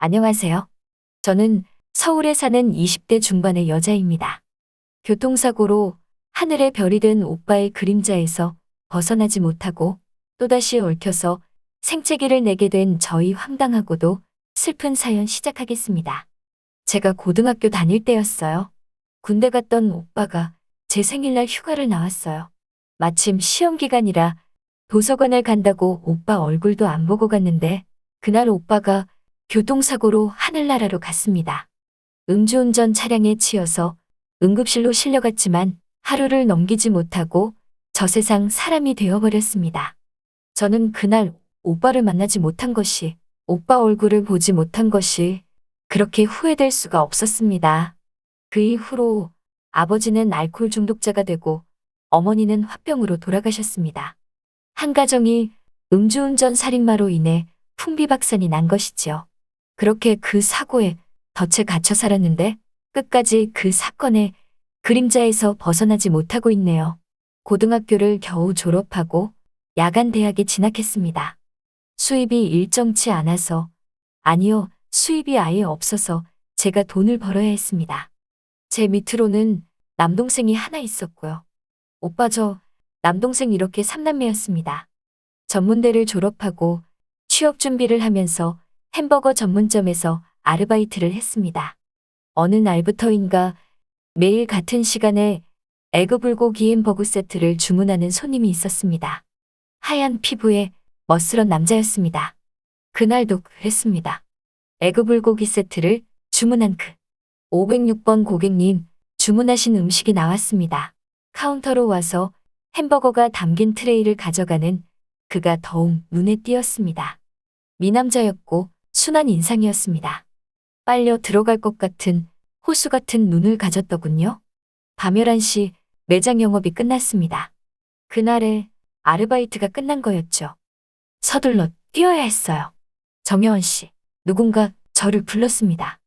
안녕하세요. 저는 서울에 사는 20대 중반의 여자입니다. 교통사고로 하늘에 별이 된 오빠의 그림자에서 벗어나지 못하고 또다시 얽혀서 생채기를 내게 된 저희 황당하고도 슬픈 사연 시작하겠습니다. 제가 고등학교 다닐 때였어요. 군대 갔던 오빠가 제 생일날 휴가를 나왔어요. 마침 시험 기간이라 도서관을 간다고 오빠 얼굴도 안 보고 갔는데 그날 오빠가 교통사고로 하늘나라로 갔습니다. 음주운전 차량에 치여서 응급실로 실려갔지만 하루를 넘기지 못하고 저 세상 사람이 되어버렸습니다. 저는 그날 오빠를 만나지 못한 것이, 오빠 얼굴을 보지 못한 것이 그렇게 후회될 수가 없었습니다. 그 이후로 아버지는 알코올 중독자가 되고 어머니는 화병으로 돌아가셨습니다. 한 가정이 음주운전 살인마로 인해 풍비박산이 난 것이지요. 그렇게 그 사고에 덫에 갇혀 살았는데 끝까지 그 사건의 그림자에서 벗어나지 못하고 있네요. 고등학교를 겨우 졸업하고 야간 대학에 진학했습니다. 수입이 일정치 않아서, 아니요, 수입이 아예 없어서 제가 돈을 벌어야 했습니다. 제 밑으로는 남동생이 하나 있었고요. 오빠 저 남동생 이렇게 3남매였습니다. 전문대를 졸업하고 취업 준비를 하면서 햄버거 전문점에서 아르바이트를 했습니다. 어느 날부터인가 매일 같은 시간에 에그불고기 햄버거 세트를 주문하는 손님이 있었습니다. 하얀 피부에 멋스런 남자였습니다. 그날도 그랬습니다. 에그불고기 세트를 주문한 그 506번 고객님, 주문하신 음식이 나왔습니다. 카운터로 와서 햄버거가 담긴 트레이를 가져가는 그가 더욱 눈에 띄었습니다. 미남자였고 순한 인상이었습니다. 빨려 들어갈 것 같은 호수 같은 눈을 가졌더군요. 밤 11시 매장 영업이 끝났습니다. 그날의 아르바이트가 끝난 거였죠. 서둘러 뛰어야 했어요. 정여원 씨, 누군가 저를 불렀습니다.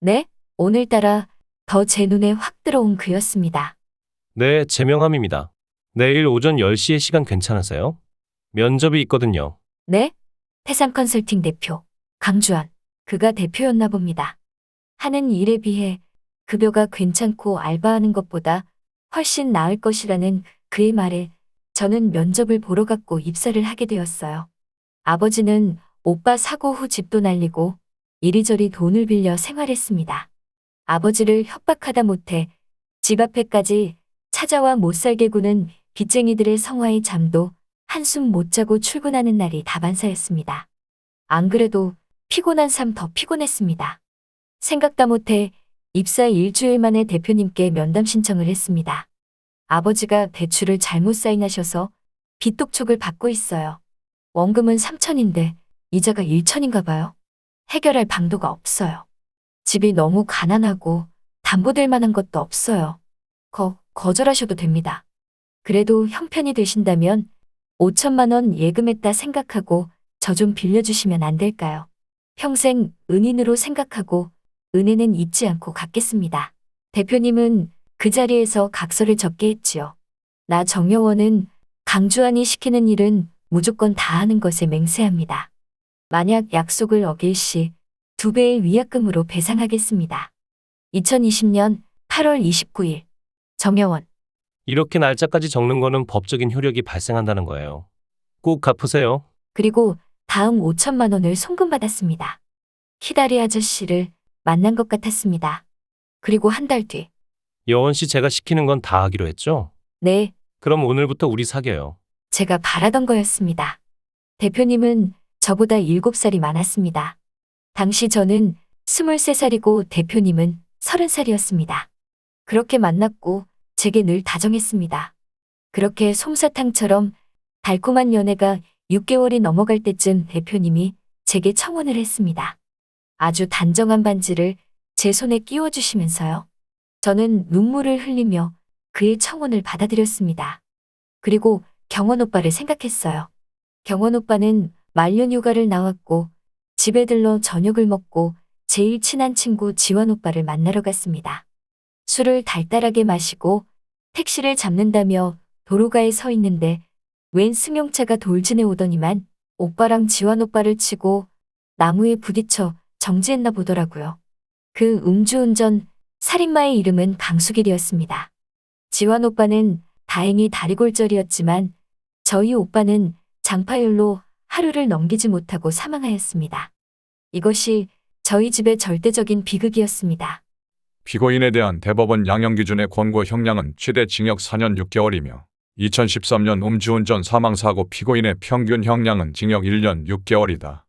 네? 오늘따라 더 제 눈에 확 들어온 그였습니다. 네, 제명함입니다. 내일 오전 10시에 시간 괜찮으세요? 면접이 있거든요. 네? 태산 컨설팅 대표, 강주환. 그가 대표였나 봅니다. 하는 일에 비해 급여가 괜찮고 알바하는 것보다 훨씬 나을 것이라는 그의 말에 저는 면접을 보러 갔고 입사를 하게 되었어요. 아버지는 오빠 사고 후 집도 날리고 이리저리 돈을 빌려 생활했습니다. 아버지를 협박하다 못해 집 앞에까지 찾아와 못살게 구는 빚쟁이들의 성화의 잠도 한숨 못 자고 출근하는 날이 다반사였습니다. 안 그래도 피곤한 삶 더 피곤했습니다. 생각다 못해 입사 일주일 만에 대표님께 면담 신청을 했습니다. 아버지가 대출을 잘못 사인하셔서 빚독촉을 받고 있어요. 원금은 3천인데 이자가 1천인가 봐요. 해결할 방도가 없어요. 집이 너무 가난하고 담보될 만한 것도 없어요. 거절하셔도 됩니다. 그래도 형편이 되신다면 5천만 원 예금했다 생각하고 저 좀 빌려주시면 안 될까요? 평생 은인으로 생각하고 은혜는 잊지 않고 갚겠습니다. 대표님은 그 자리에서 각서를 적게 했지요. 나 정여원은 강주환이 시키는 일은 무조건 다 하는 것에 맹세합니다. 만약 약속을 어길 시 2배의 위약금으로 배상하겠습니다. 2020년 8월 29일 정여원. 이렇게 날짜까지 적는 거는 법적인 효력이 발생한다는 거예요. 꼭 갚으세요. 그리고 다음 5천만 원을 송금받았습니다. 키다리 아저씨를 만난 것 같았습니다. 그리고 한 달 뒤. 여원 씨 제가 시키는 건 다 하기로 했죠? 네, 그럼 오늘부터 우리 사겨요. 제가 바라던 거였습니다. 대표님은 저보다 7살이 많았습니다. 당시 저는 23살이고 대표님은 30살이었습니다. 그렇게 만났고 제게 늘 다정했습니다. 그렇게 솜사탕처럼 달콤한 연애가 6개월이 넘어갈 때쯤 대표님이 제게 청혼을 했습니다. 아주 단정한 반지를 제 손에 끼워주시면서요. 저는 눈물을 흘리며 그의 청혼을 받아들였습니다. 그리고 경원 오빠를 생각했어요. 경원 오빠는 말년 휴가를 나왔고 집에 들러 저녁을 먹고 제일 친한 친구 지원 오빠를 만나러 갔습니다. 술을 달달하게 마시고 택시를 잡는다며 도로가에 서 있는데 웬 승용차가 돌진해 오더니만 오빠랑 지환 오빠를 치고 나무에 부딪혀 정지했나 보더라고요. 그 음주운전 살인마의 이름은 강수길이었습니다. 지환 오빠는 다행히 다리골절이었지만 저희 오빠는 장파열로 하루를 넘기지 못하고 사망하였습니다. 이것이 저희 집의 절대적인 비극이었습니다. 피고인에 대한 대법원 양형 기준의 권고 형량은 최대 징역 4년 6개월이며 2013년 음주운전 사망사고 피고인의 평균 형량은 징역 1년 6개월이다.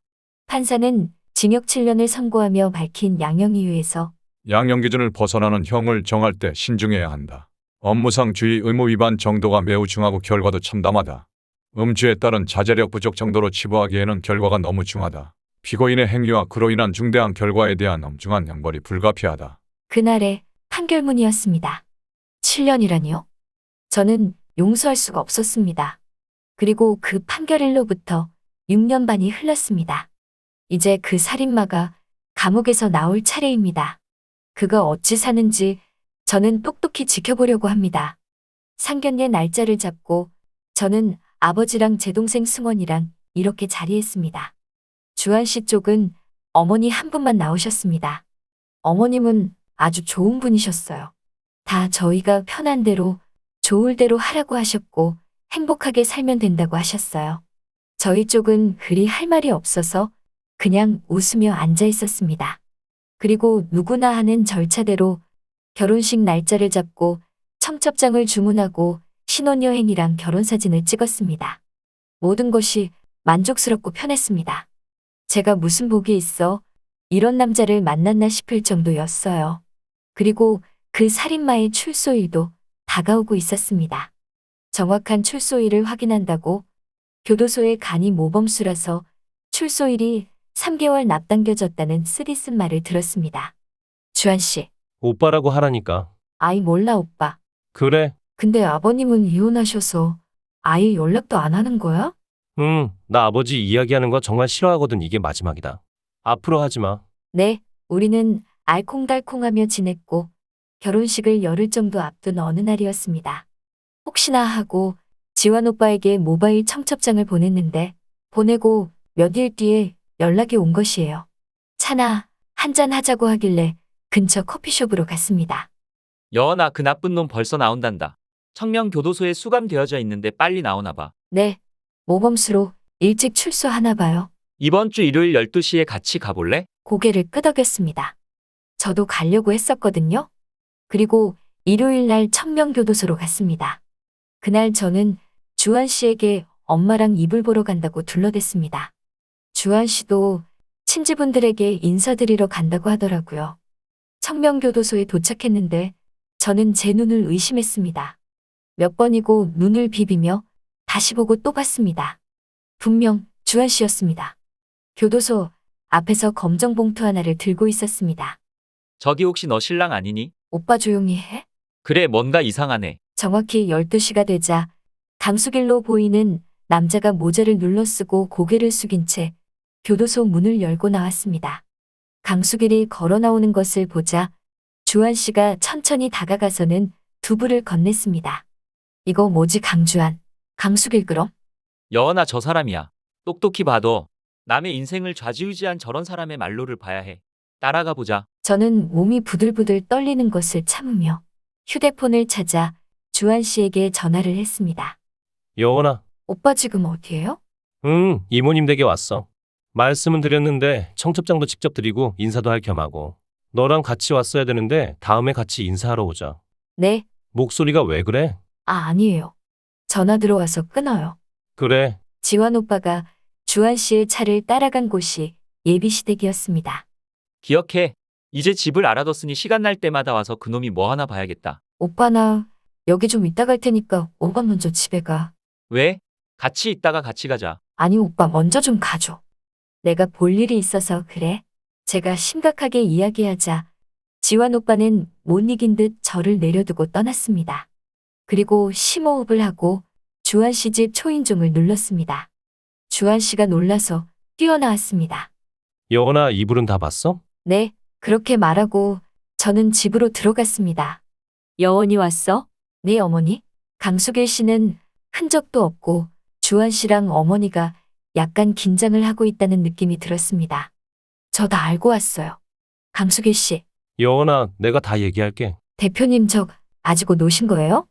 판사는 징역 7년을 선고하며 밝힌 양형 이유에서 양형 기준을 벗어나는 형을 정할 때 신중해야 한다. 업무상 주의 의무 위반 정도가 매우 중하고 결과도 참담하다. 음주에 따른 자제력 부족 정도로 치부하기에는 결과가 너무 중하다. 피고인의 행위와 그로 인한 중대한 결과에 대한 엄중한 형벌이 불가피하다. 그날의 판결문이었습니다. 7년이라니요? 저는 용서할 수가 없었습니다. 그리고 그 판결일로부터 6년 반이 흘렀습니다. 이제 그 살인마가 감옥에서 나올 차례입니다. 그가 어찌 사는지 저는 똑똑히 지켜보려고 합니다. 상견례 날짜를 잡고 저는 아버지랑 제 동생 승원이랑 이렇게 자리했습니다. 주한 씨 쪽은 어머니 한 분만 나오셨습니다. 어머님은 아주 좋은 분이셨어요. 다 저희가 편한 대로 좋을 대로 하라고 하셨고 행복하게 살면 된다고 하셨어요. 저희 쪽은 그리 할 말이 없어서 그냥 웃으며 앉아 있었습니다. 그리고 누구나 하는 절차대로 결혼식 날짜를 잡고 청첩장을 주문하고 신혼여행이랑 결혼사진을 찍었습니다. 모든 것이 만족스럽고 편했습니다. 제가 무슨 복이 있어 이런 남자를 만났나 싶을 정도였어요. 그리고 그 살인마의 출소일도 다가오고 있었습니다. 정확한 출소일을 확인한다고 교도소에 간이 모범수라서 출소일이 3개월 납당겨졌다는 쓰디쓴 말을 들었습니다. 주한 씨, 오빠라고 하라니까. 아이 몰라 오빠. 그래. 근데 아버님은 이혼하셔서 아예 연락도 안 하는 거야? 나 아버지 이야기하는 거 정말 싫어하거든. 이게 마지막이다. 앞으로 하지 마. 네, 우리는 알콩달콩하며 지냈고 결혼식을 열흘 정도 앞둔 어느 날이었습니다. 혹시나 하고 지환 오빠에게 모바일 청첩장을 보냈는데 보내고 몇 일 뒤에 연락이 온 것이에요. 차나 한잔 하자고 하길래 근처 커피숍으로 갔습니다. 여원아, 그 나쁜 놈 벌써 나온단다. 청명 교도소에 수감되어져 있는데 빨리 나오나 봐. 네, 모범수로 일찍 출소하나 봐요. 이번 주 일요일 12시에 같이 가볼래? 고개를 끄덕였습니다. 저도 가려고 했었거든요. 그리고 일요일 날 청명교도소로 갔습니다. 그날 저는 주한 씨에게 엄마랑 이불 보러 간다고 둘러댔습니다. 주한 씨도 친지분들에게 인사드리러 간다고 하더라고요. 청명교도소에 도착했는데 저는 제 눈을 의심했습니다. 몇 번이고 눈을 비비며 다시 보고 또 봤습니다. 분명 주한 씨였습니다. 교도소 앞에서 검정 봉투 하나를 들고 있었습니다. 저기 혹시 너 신랑 아니니? 오빠 조용히 해? 그래, 뭔가 이상하네. 정확히 12시가 되자 강수길로 보이는 남자가 모자를 눌러쓰고 고개를 숙인 채 교도소 문을 열고 나왔습니다. 강수길이 걸어 나오는 것을 보자 주한 씨가 천천히 다가가서는 두부를 건넸습니다. 이거 뭐지 강주한? 강수길 그럼? 여원아, 저 사람이야. 똑똑히 봐도 남의 인생을 좌지우지한 저런 사람의 말로를 봐야 해. 따라가 보자. 저는 몸이 부들부들 떨리는 것을 참으며 휴대폰을 찾아 주한 씨에게 전화를 했습니다. 여원아. 오빠 지금 어디예요? 이모님 댁에 왔어. 말씀은 드렸는데 청첩장도 직접 드리고 인사도 할 겸하고. 너랑 같이 왔어야 되는데 다음에 같이 인사하러 오자. 네, 목소리가 왜 그래? 아니에요. 전화 들어와서 끊어요. 그래. 지환 오빠가 주한 씨의 차를 따라간 곳이 예비시댁이었습니다. 기억해. 이제 집을 알아뒀으니 시간 날 때마다 와서 그놈이 뭐 하나 봐야겠다. 오빠 나 여기 좀 이따 갈 테니까 오빠 먼저 집에 가. 왜? 같이 있다가 같이 가자. 아니 오빠 먼저 좀 가줘. 내가 볼 일이 있어서 그래. 제가 심각하게 이야기하자 지환 오빠는 못 이긴 듯 저를 내려두고 떠났습니다. 그리고 심호흡을 하고 주한 씨 집 초인종을 눌렀습니다. 주한 씨가 놀라서 뛰어나왔습니다. 여원아, 이불은 다 봤어? 네, 그렇게 말하고 저는 집으로 들어갔습니다. 여원이 왔어? 네, 어머니. 강수길 씨는 흔적도 없고 주한 씨랑 어머니가 약간 긴장을 하고 있다는 느낌이 들었습니다. 저 다 알고 왔어요. 강수길 씨, 여원아, 내가 다 얘기할게. 대표님 저 가지고 노신 거예요?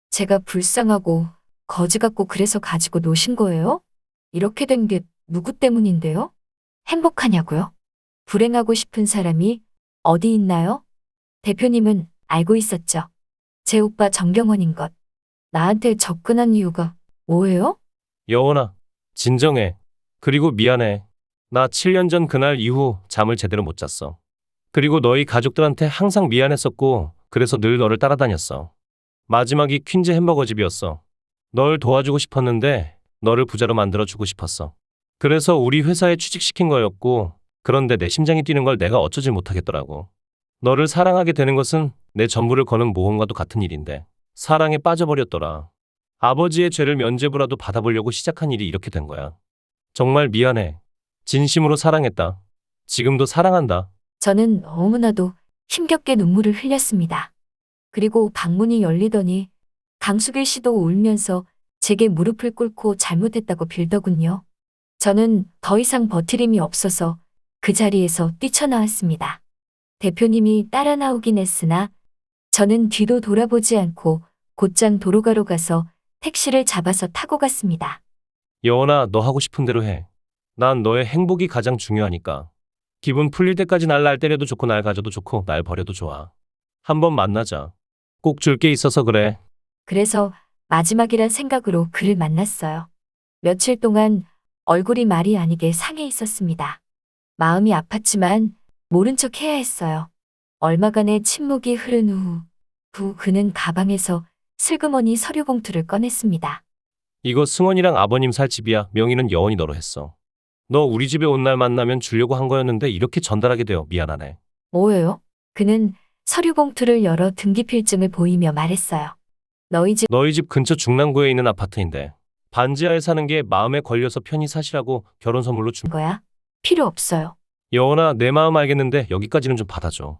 제가 불쌍하고 거지 같고 그래서 가지고 노신 거예요? 이렇게 된 게 누구 때문인데요? 행복하냐고요? 불행하고 싶은 사람이 어디 있나요? 대표님은 알고 있었죠. 제 오빠 정경원인 것. 나한테 접근한 이유가 뭐예요? 여원아, 진정해. 그리고 미안해. 나 7년 전 그날 이후 잠을 제대로 못 잤어. 그리고 너희 가족들한테 항상 미안했었고, 그래서 늘 너를 따라다녔어. 마지막이 퀸즈 햄버거 집이었어. 널 도와주고 싶었는데, 너를 부자로 만들어주고 싶었어. 그래서 우리 회사에 취직시킨 거였고, 그런데 내 심장이 뛰는 걸 내가 어쩌지 못하겠더라고. 너를 사랑하게 되는 것은 내 전부를 거는 모험과도 같은 일인데, 사랑에 빠져버렸더라. 아버지의 죄를 면죄부라도 받아보려고 시작한 일이 이렇게 된 거야. 정말 미안해. 진심으로 사랑했다. 지금도 사랑한다. 저는 너무나도 힘겹게 눈물을 흘렸습니다. 그리고 방문이 열리더니 강수길 씨도 울면서 제게 무릎을 꿇고 잘못했다고 빌더군요. 저는 더 이상 버틸 힘이 없어서 그 자리에서 뛰쳐나왔습니다. 대표님이 따라 나오긴 했으나 저는 뒤도 돌아보지 않고 곧장 도로가로 가서 택시를 잡아서 타고 갔습니다. 여원아, 너 하고 싶은 대로 해. 난 너의 행복이 가장 중요하니까. 기분 풀릴 때까지 날 때려도 좋고 날 가져도 좋고 날 버려도 좋아. 한번 만나자. 꼭 줄 게 있어서 그래. 그래서 마지막이란 생각으로 그를 만났어요. 며칠 동안 얼굴이 말이 아니게 상해 있었습니다. 마음이 아팠지만 모른 척 해야 했어요. 얼마간의 침묵이 흐른 후 그는 가방에서 슬그머니 서류 봉투를 꺼냈습니다. 이거 승원이랑 아버님 살 집이야. 명의는 여원이 너로 했어. 너 우리 집에 온 날 만나면 주려고 한 거였는데 이렇게 전달하게 되어 미안하네. 뭐예요? 그는 서류 봉투를 열어 등기필증을 보이며 말했어요. 너희 집 너희 집 근처 중랑구에 있는 아파트인데 반지하에 사는 게 마음에 걸려서 편히 사시라고 결혼 선물로 준 거야? 필요 없어요. 여원아, 내 마음 알겠는데 여기까지는 좀 받아줘.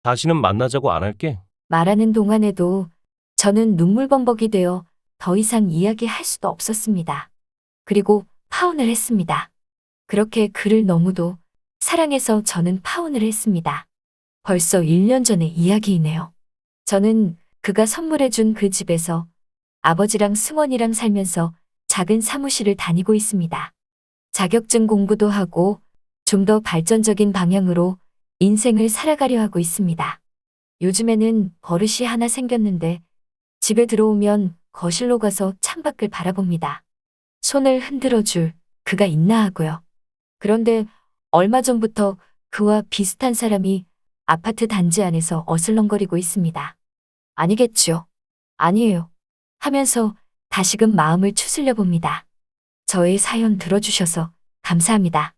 다시는 만나자고 안 할게. 말하는 동안에도 저는 눈물범벅이 되어 더 이상 이야기할 수도 없었습니다. 그리고 파혼을 했습니다. 그렇게 그를 너무도 사랑해서 저는 파혼을 했습니다. 벌써 1년 전의 이야기이네요. 저는 그가 선물해준 그 집에서 아버지랑 승원이랑 살면서 작은 사무실을 다니고 있습니다. 자격증 공부도 하고 좀 더 발전적인 방향으로 인생을 살아가려 하고 있습니다. 요즘에는 버릇이 하나 생겼는데 집에 들어오면 거실로 가서 창밖을 바라봅니다. 손을 흔들어줄 그가 있나 하고요. 그런데 얼마 전부터 그와 비슷한 사람이 아파트 단지 안에서 어슬렁거리고 있습니다. 아니겠죠. 아니에요. 하면서 다시금 마음을 추스려 봅니다. 저의 사연 들어주셔서 감사합니다.